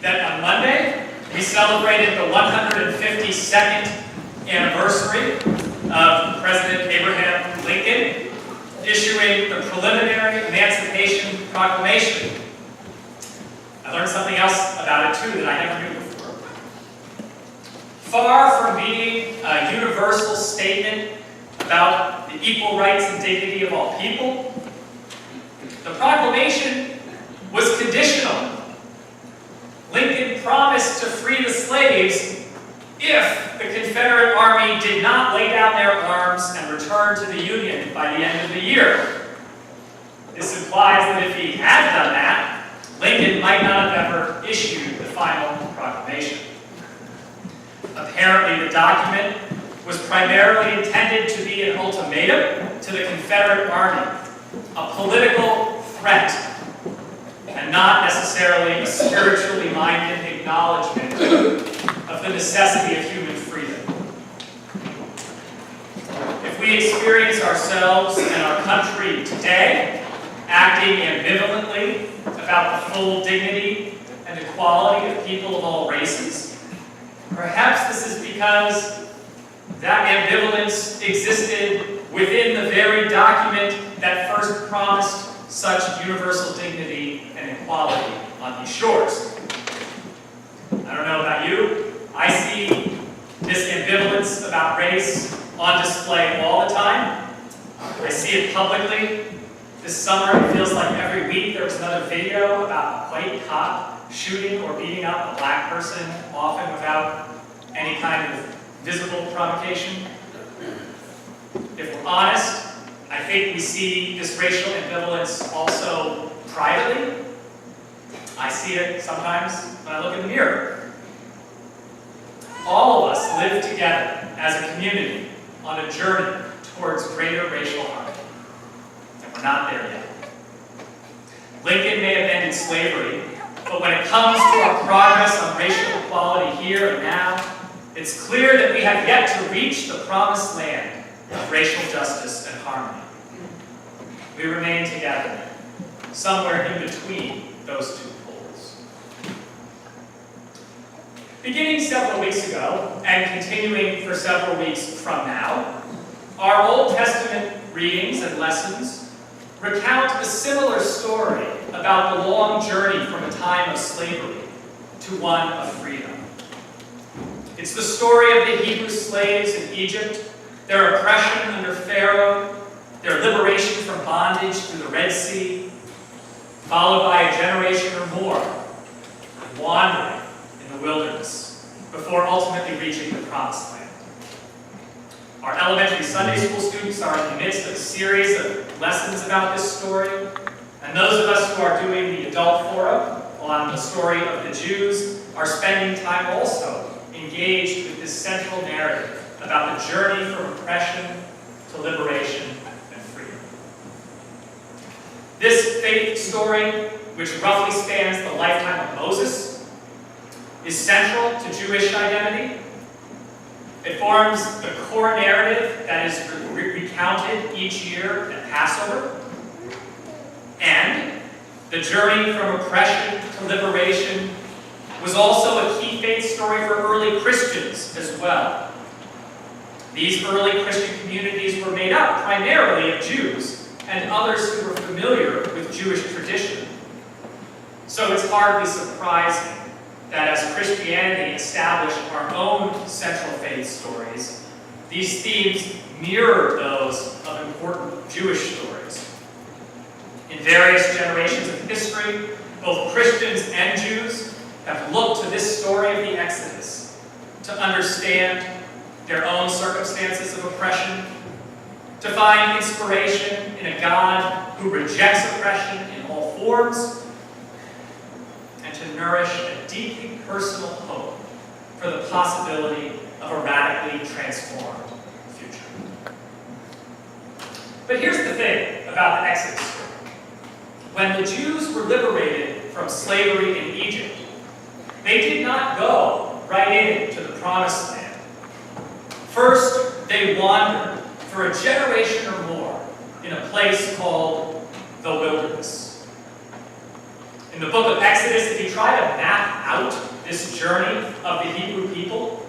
that on Monday we celebrated the 152nd anniversary of President Abraham Lincoln issuing the preliminary Emancipation Proclamation. I learned something else about it too that I never knew before. Far from being a universal statement about the equal rights and dignity of all people, the proclamation was conditional. Lincoln promised to free the slaves if the Confederate Army did not lay down their arms and return to the Union by the end of the year. This implies that if he had done that, Lincoln might not have ever issued the final proclamation. Apparently, the document was primarily intended to be an ultimatum to the Confederate Army, a political threat, and not necessarily a spiritually minded acknowledgement of the necessity of human freedom. If we experience ourselves and our country today acting ambivalently about the full dignity and equality of people of all races, perhaps this is because that ambivalence existed within the very document that first promised such universal dignity and equality on these shores. I don't know about you, I see this ambivalence about race on display all the time. I see it publicly. This summer, it feels like every week there was another video about a white cop shooting or beating up a black person, often without any kind of visible provocation. If we're honest, I think we see this racial ambivalence also privately. I see it sometimes when I look in the mirror. All of us live together as a community on a journey towards greater racial harmony. And we're not there yet. Lincoln may have ended slavery, but when it comes to our progress on racial equality here and now, it's clear that we have yet to reach the promised land of racial justice and harmony. We remain together, somewhere in between those two poles. Beginning several weeks ago, and continuing for several weeks from now, our Old Testament readings and lessons recount a similar story about the long journey from a time of slavery to one of freedom. It's the story of the Hebrew slaves in Egypt, their oppression under Pharaoh, their liberation from bondage through the Red Sea, followed by a generation or more wandering in the wilderness before ultimately reaching the Promised Land. Our elementary Sunday school students are in the midst of a series of lessons about this story, and those of us who are doing the adult forum on the story of the Jews are spending time also engaged with this central narrative about the journey from oppression to liberation and freedom. This faith story, which roughly spans the lifetime of Moses, is central to Jewish identity. It forms the core narrative that is recounted each year at Passover. And the journey from oppression to liberation was also a key faith story for early Christians as well. These early Christian communities were made up primarily of Jews and others who were familiar with Jewish tradition. So it's hardly surprising that as Christianity established our own central faith stories, these themes mirrored those of important Jewish stories. In various generations of history, both Christians and Jews have looked to this story of the Exodus to understand their own circumstances of oppression, to find inspiration in a God who rejects oppression in all forms, and to nourish a deeply personal hope for the possibility of a radically transformed future. But here's the thing about the Exodus story. When the Jews were liberated from slavery in Egypt, they did not go right into the Promised Land. First, they wandered for a generation or more in a place called the wilderness. In the book of Exodus, if you try to map out this journey of the Hebrew people,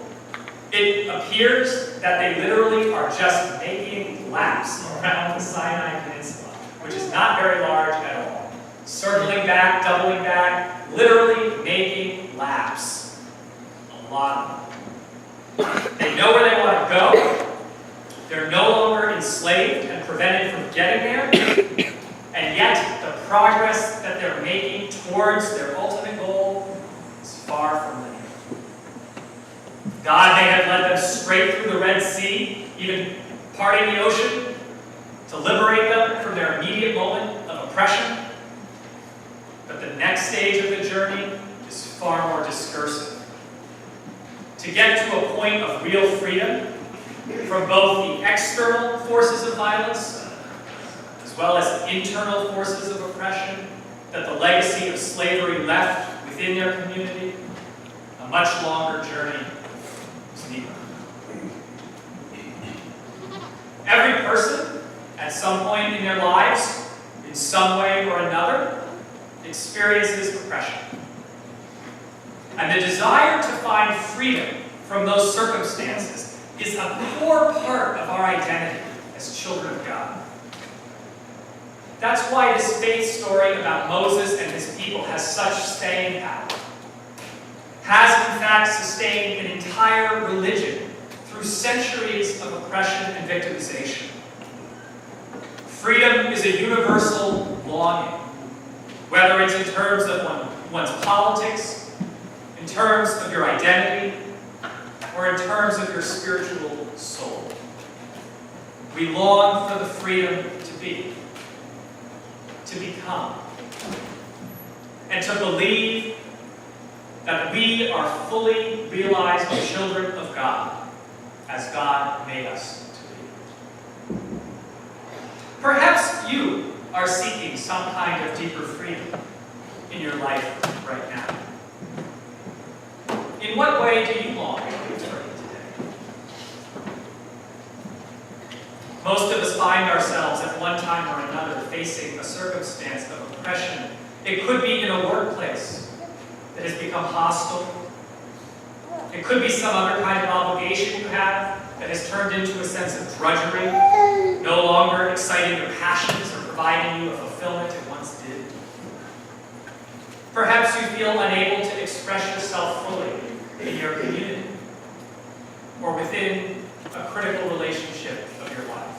it appears that they literally are just making laps around the Sinai Peninsula, which is not very large at all. Circling back, doubling back, literally making laps. A lot of them. They know where they want to go. They're no longer enslaved and prevented from getting there. And yet, the progress that they're making towards their ultimate goal is far from linear. God may have led them straight through the Red Sea, even parting the ocean, to liberate them from their immediate moment of oppression. But the next stage of the journey is far more discursive. To get to a point of real freedom from both the external forces of violence as well as internal forces of oppression that the legacy of slavery left within their community, a much longer journey is needed. Every person, at some point in their lives, in some way or another, experiences oppression. And the desire to find freedom from those circumstances is a core part of our identity as children of God. That's why this faith story about Moses and his people has such staying power. Has in fact sustained an entire religion through centuries of oppression and victimization. Freedom is a universal longing, whether it's in terms of one's politics, in terms of your identity, or in terms of your spiritual soul. We long for the freedom to be, to become, and to believe that we are fully realized children of God, as God made us to be. Perhaps you are seeking some kind of deeper freedom in your life right now. In what way do you long to be free today? Most of us find ourselves at one time or another facing a circumstance of oppression. It could be in a workplace that has become hostile. It could be some other kind of obligation you have that has turned into a sense of drudgery, no longer exciting your passions or providing you a fulfillment it once did. Perhaps you feel unable to express yourself fully in your community or within a critical relationship of your life.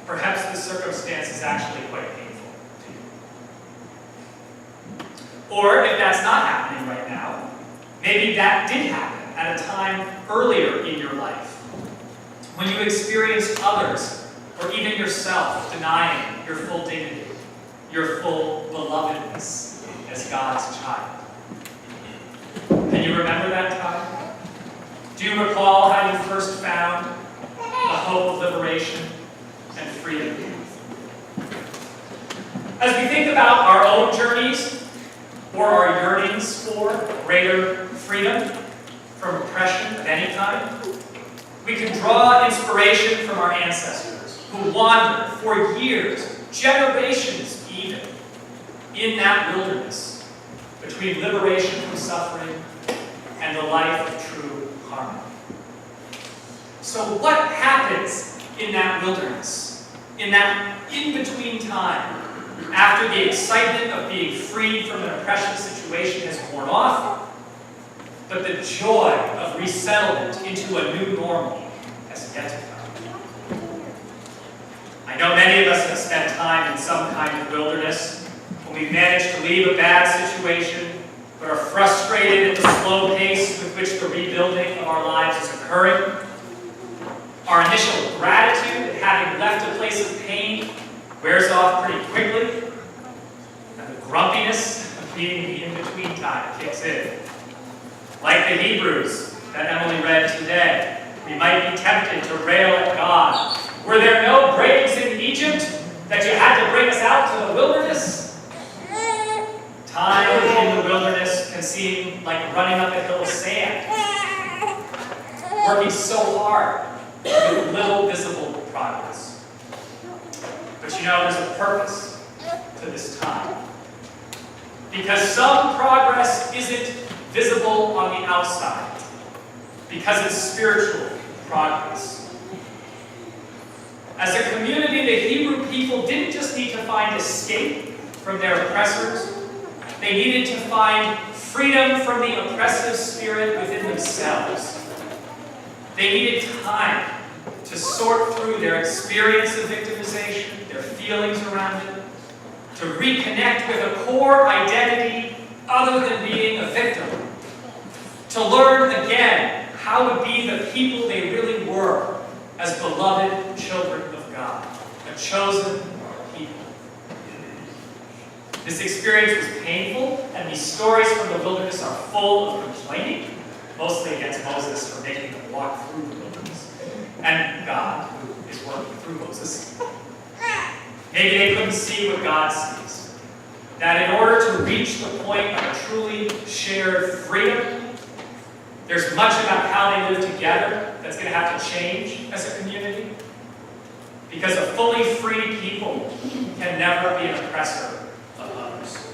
Perhaps the circumstance is actually quite painful to you. Or if that's not happening right now, maybe that did happen at a time earlier in your life when you experienced others or even yourself denying your full dignity, your full belovedness as God's child. Can you remember that time? Do you recall how you first found the hope of liberation and freedom? As we think about our own journeys or our yearnings for greater freedom from oppression of any kind, we can draw inspiration from our ancestors who wandered for years, generations even, in that wilderness between liberation from suffering and the life of true harmony. So what happens in that wilderness, in that in-between time, after the excitement of being freed from an oppression situation has worn off, but the joy of resettlement into a new normal has yet to come? I know many of us have spent time in some kind of wilderness when we've managed to leave a bad situation, but are frustrated at the slow pace with which the rebuilding of our lives is occurring. Our initial gratitude at having left a place of pain wears off pretty quickly, and the grumpiness of being the in-between time kicks in. Like the Hebrews that Emily read today, we might be tempted to rail at God. Were there no braves in Egypt that you had to bring us out to the wilderness? Time in the wilderness can seem like running up a hill of sand, working so hard with little visible progress. But you know, there's a purpose to this time. Because some progress isn't visible on the outside. Because it's spiritual progress. As a community, the Hebrew people didn't just need to find escape from their oppressors. They needed to find freedom from the oppressive spirit within themselves. They needed time to sort through their experience of victimization, their feelings around it, to reconnect with a core identity other than being a victim, to learn again how to be the people they really were as beloved children of God, a chosen people. This experience was painful, and these stories from the wilderness are full of complaining, mostly against Moses for making them walk through the wilderness, and God, who is working through Moses. Maybe they couldn't see what God sees. That in order to reach the point of a truly shared freedom, there's much about how they live together that's going to have to change as a community. Because a fully free people can never be an oppressor of others.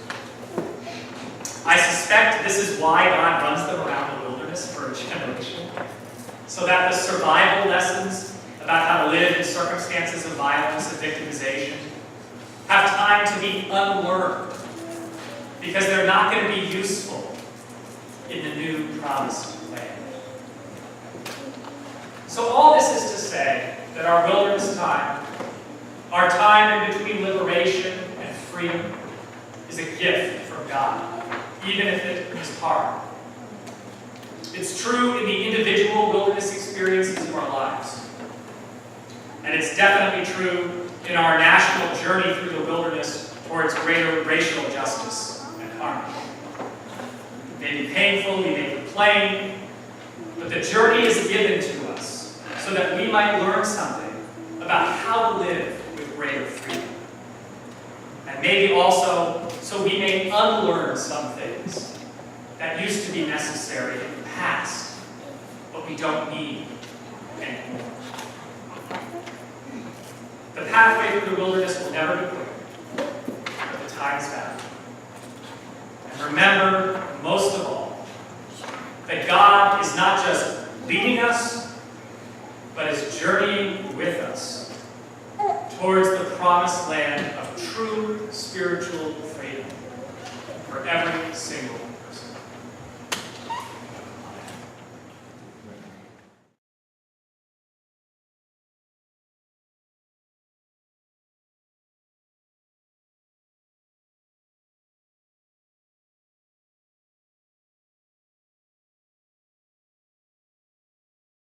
I suspect this is why God runs them around the wilderness for a generation, so that the survival lessons about how to live in circumstances of violence and victimization have time to be unlearned, because they're not going to be useful in the new promised land. So all this is to say that our wilderness time, our time in between liberation and freedom, is a gift from God, even if it is hard. It's true in the individual wilderness experiences of our lives. And it's definitely true in our national journey through the wilderness towards greater racial justice and harmony. It may be painful, we may complain, but the journey is given to us so that we might learn something about how to live with greater freedom. And maybe also so we may unlearn some things that used to be necessary in the past, but we don't need anymore. The pathway through the wilderness will never be quick, but the time is valid. And remember, most of all, that God is not just leading us, but is journeying with us towards the promised land of true spiritual freedom for every single